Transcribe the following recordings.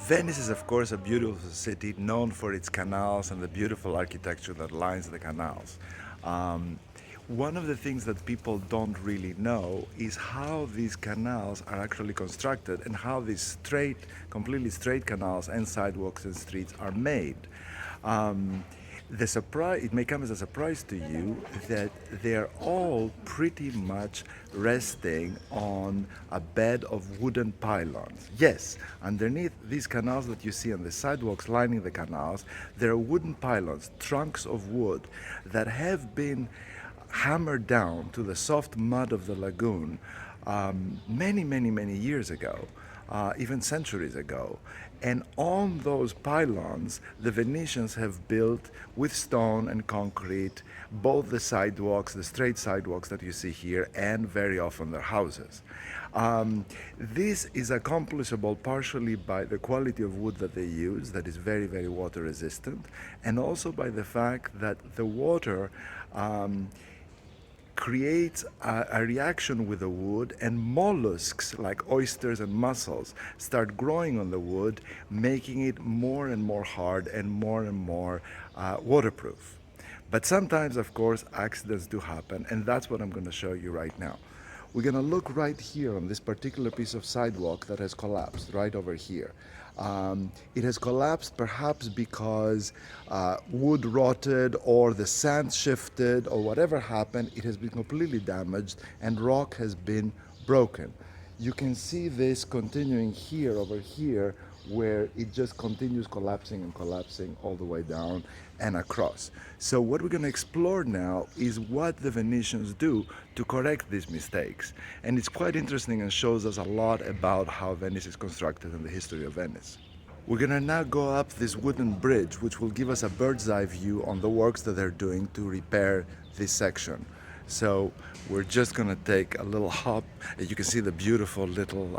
Venice is, of course, a beautiful city known for its canals and the beautiful architecture that lines the canals. Um, One of the things that people don't really know is how these canals are actually constructed and how these straight, completely straight canals and sidewalks and streets are made. Um, it may come as a surprise to you that they're all pretty much resting on a bed of wooden pylons. Yes, underneath these canals that you see on the sidewalks lining the canals, there are wooden pylons, trunks of wood that have been hammered down to the soft mud of the lagoon many years ago, even centuries ago. And on those pylons, the Venetians have built with stone and concrete both the sidewalks, the straight sidewalks that you see here, and very often their houses. This is accomplishable partially by the quality of wood that they use, that is very water resistant, and also by the fact that the water creates a reaction with the wood, and mollusks like oysters and mussels start growing on the wood, making it more and more hard and more waterproof. But sometimes, of course, accidents do happen, and that's what I'm going to show you right now. We're going to look right here on this particular piece of sidewalk that has collapsed right over here. It has collapsed perhaps because wood rotted or the sand shifted or whatever happened. It has been completely damaged and rock has been broken. You can see this continuing here over here, where it just continues collapsing and collapsing all the way down and across. So what we're going to explore now is what the Venetians do to correct these mistakes. And it's quite interesting and shows us a lot about how Venice is constructed and the history of Venice. We're going to now go up this wooden bridge, which will give us a bird's eye view on the works that they're doing to repair this section. So we're just going to take a little hop. You can see the beautiful little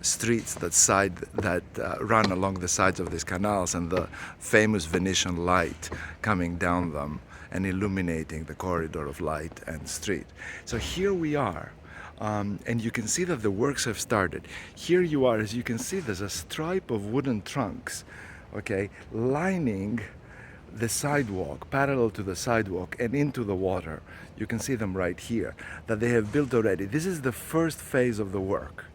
streets that run along the sides of these canals, and the famous Venetian light coming down them and illuminating the corridor of light and street. So here we are, and you can see that the works have started. Here you are, as you can see, there's a stripe of wooden trunks, okay, lining the sidewalk, parallel to the sidewalk and into the water. You can see them right here, that they have built already. This is the first phase of the work.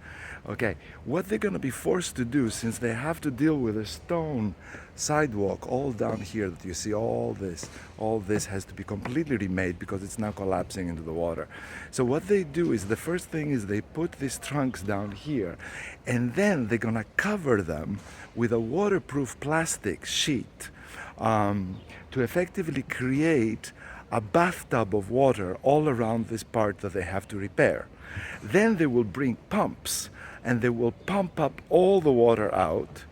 Okay, what they're going to be forced to do, since they have to deal with a stone sidewalk all down here that you see, all this has to be completely remade because it's now collapsing into the water. So what they do is, the first thing is they put these trunks down here, and then they're going to cover them with a waterproof plastic sheet to effectively create a bathtub of water all around this part that they have to repair. Then they will bring pumps and they will pump up all the water out.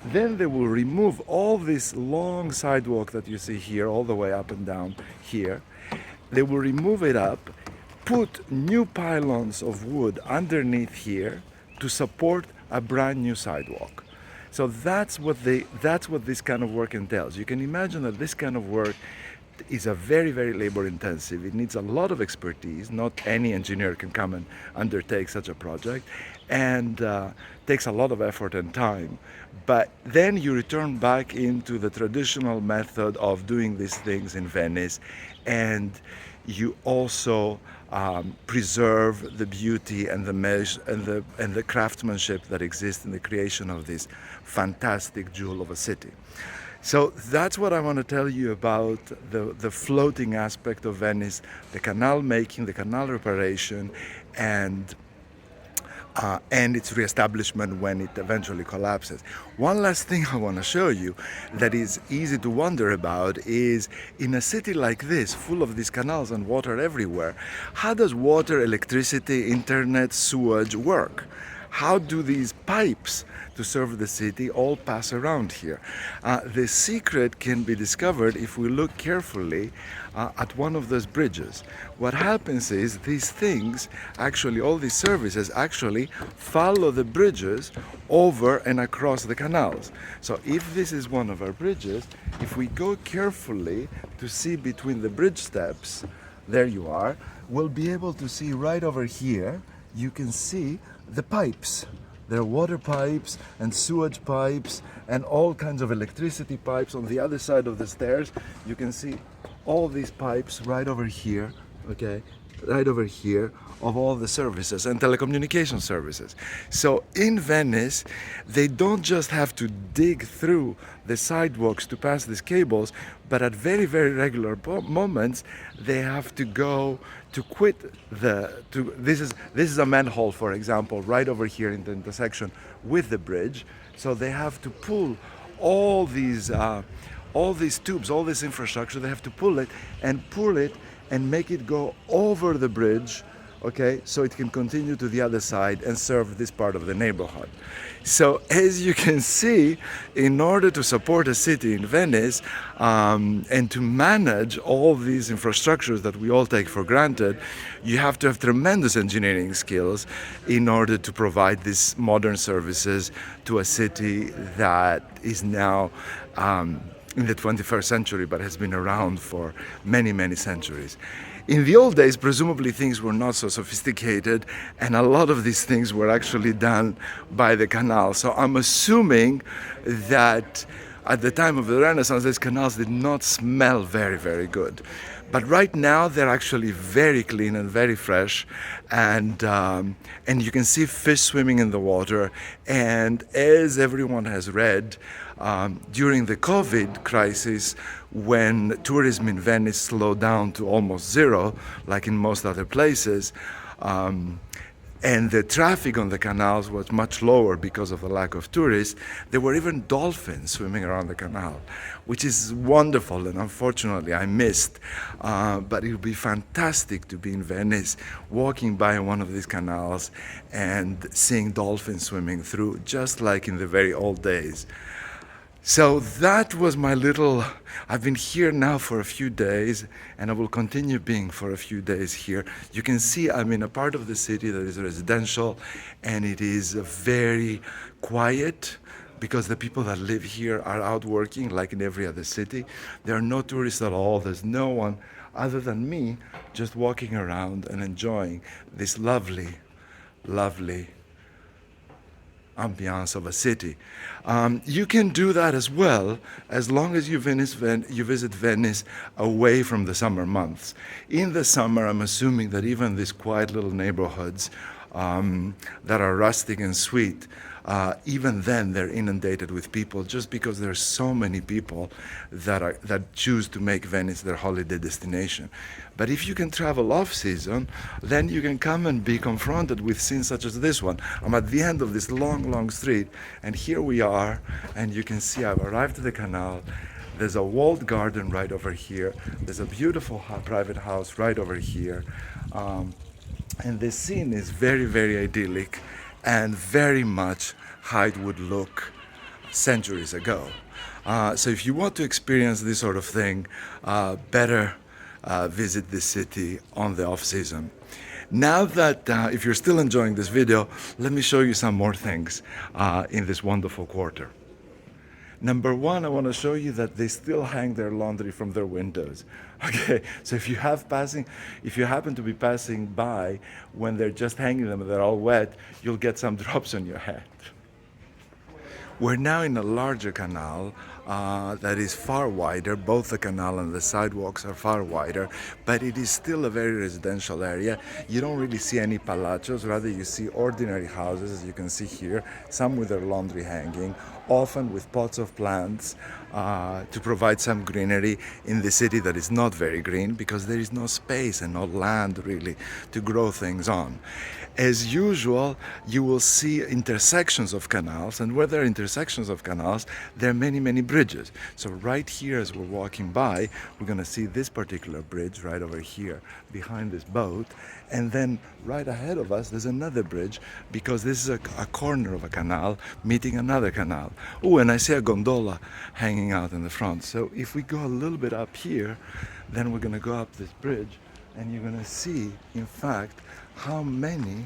Then they will remove all this long sidewalk that you see here, all the way up and down here. They will remove it up, put new pylons of wood underneath here to support a brand new sidewalk. So that's what this kind of work entails. You can imagine that this kind of work is a very labor intensive. It needs a lot of expertise. Not any engineer can come and undertake such a project, and takes a lot of effort and time. But then you return back into the traditional method of doing these things in Venice, and you also preserve the beauty and the mesh and the craftsmanship that exists in the creation of this fantastic jewel of a city. So that's what I want to tell you about the floating aspect of Venice, the canal making, the canal reparation, and its reestablishment when it eventually collapses. One last thing I want to show you that is easy to wonder about is, in a city like this, full of these canals and water everywhere, how does water, electricity, internet, sewage work? How do these pipes to serve the city all pass around here? The secret can be discovered if we look carefully at one of those bridges. What happens is, these things, actually all these services actually follow the bridges over and across the canals. So if this is one of our bridges, if we go carefully to see between the bridge steps, there you are, we'll be able to see right over here, you can see the There are water pipes and sewage pipes and all kinds of electricity pipes on the other side of the stairs. You can see all these pipes right over here, okay? Right over here, of all the services and telecommunication services. So in Venice, they don't just have to dig through the sidewalks to pass these cables, but at very, very regular moments, they have to go to quit this is a manhole, for example, right over here in the intersection with the bridge. So they have to pull all these tubes, all this infrastructure. They have to pull it and make it go over the bridge, okay, so it can continue to the other side and serve this part of the neighborhood. So as you can see, in order to support a city in Venice and to manage all these infrastructures that we all take for granted, you have to have tremendous engineering skills in order to provide these modern services to a city that is now in the 21st century, but has been around for many, many centuries. In the old days, presumably things were not so sophisticated, and a lot of these things were actually done by the canal. So I'm assuming that at the time of the Renaissance, these canals did not smell very, very good. But right now, they're actually very clean and very fresh, and you can see fish swimming in the water. And as everyone has read, during the COVID crisis, when tourism in Venice slowed down to almost zero, like in most other places, and the traffic on the canals was much lower because of the lack of tourists, there were even dolphins swimming around the canal, which is wonderful, and unfortunately I missed. But it would be fantastic to be in Venice, walking by one of these canals and seeing dolphins swimming through, just like in the very old days. So that was my little, I've been here now for a few days, and I will continue being for a few days here. You can see I'm in a part of the city that is residential, and it is very quiet because the people that live here are out working like in every other city. There are no tourists at all. There's no one other than me just walking around and enjoying this lovely, lovely ambiance of a city. You can do that as well, as long as you visit Venice away from the summer months. In the summer, I'm assuming that even these quiet little neighborhoods that are rustic and sweet, even then they're inundated with people, just because there's so many people that choose to make Venice their holiday destination. But if you can travel off-season, then you can come and be confronted with scenes such as this one. I'm at the end of this long, long street, and here we are, and you can see I've arrived at the canal. There's a walled garden right over here. There's a beautiful private house right over here. And the scene is very, very idyllic and very much how it would look centuries ago. So if you want to experience this sort of thing, better visit this city on the off-season. Now that, if you're still enjoying this video, let me show you some more things in this wonderful quarter. Number one, I want to show you that they still hang their laundry from their windows. Okay, so if you happen to be passing by when they're just hanging them and they're all wet, you'll get some drops on your head. We're now in a larger canal that is far wider. Both the canal and the sidewalks are far wider, but it is still a very residential area. You don't really see any palacios, rather you see ordinary houses, as you can see here, some with their laundry hanging, often with pots of plants to provide some greenery in the city that is not very green, because there is no space and no land really to grow things on. As usual, you will see intersections of canals, and where there are intersections of canals, there are many, many bridges. So right here, as we're walking by, we're going to see this particular bridge right over here behind this boat, and then right ahead of us there's another bridge, because this is a corner of a canal meeting another canal. Oh, and I see a gondola hanging out in the front. So if we go a little bit up here, then we're going to go up this bridge, and you're going to see, in fact, how many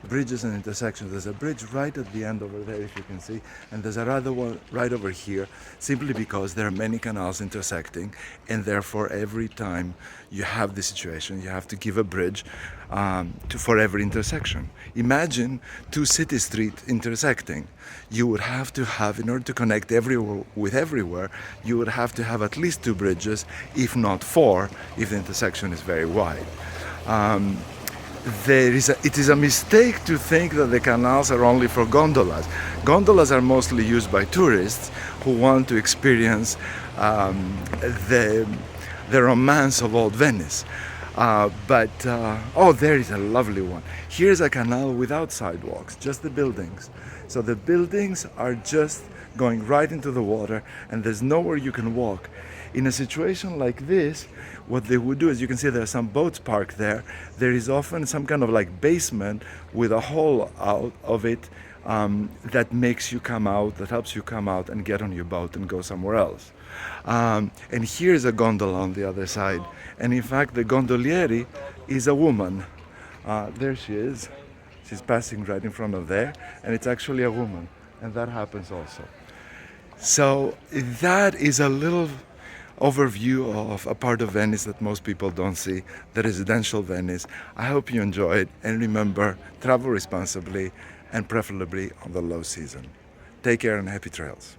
bridges and intersections. There's a bridge right at the end over there, if you can see, and there's another one right over here, simply because there are many canals intersecting, and therefore every time you have this situation, you have to give a bridge for every intersection. Imagine two city streets intersecting. You would have to have, in order to connect everywhere with everywhere, you would have to have at least two bridges, if not four, if the intersection is very wide. It is a mistake to think that the canals are only for gondolas. Gondolas are mostly used by tourists who want to experience the, the romance of old Venice. Oh, there is a lovely one. Here's a canal without sidewalks, just the buildings. So the buildings are just going right into the water, and there's nowhere you can walk. In a situation like this, what they would do is, you can see there are some boats parked there. There is often some kind of like basement with a hole out of it that makes you come out, that helps you come out and get on your boat and go somewhere else. And here's a gondola on the other side. And in fact, the gondolieri is a woman. There she is. She's passing right in front of there, and it's actually a woman. And that happens also. So that is a little overview of a part of Venice that most people don't see, the residential Venice. I hope you enjoy it, and remember, travel responsibly and preferably on the low season. Take care and happy trails.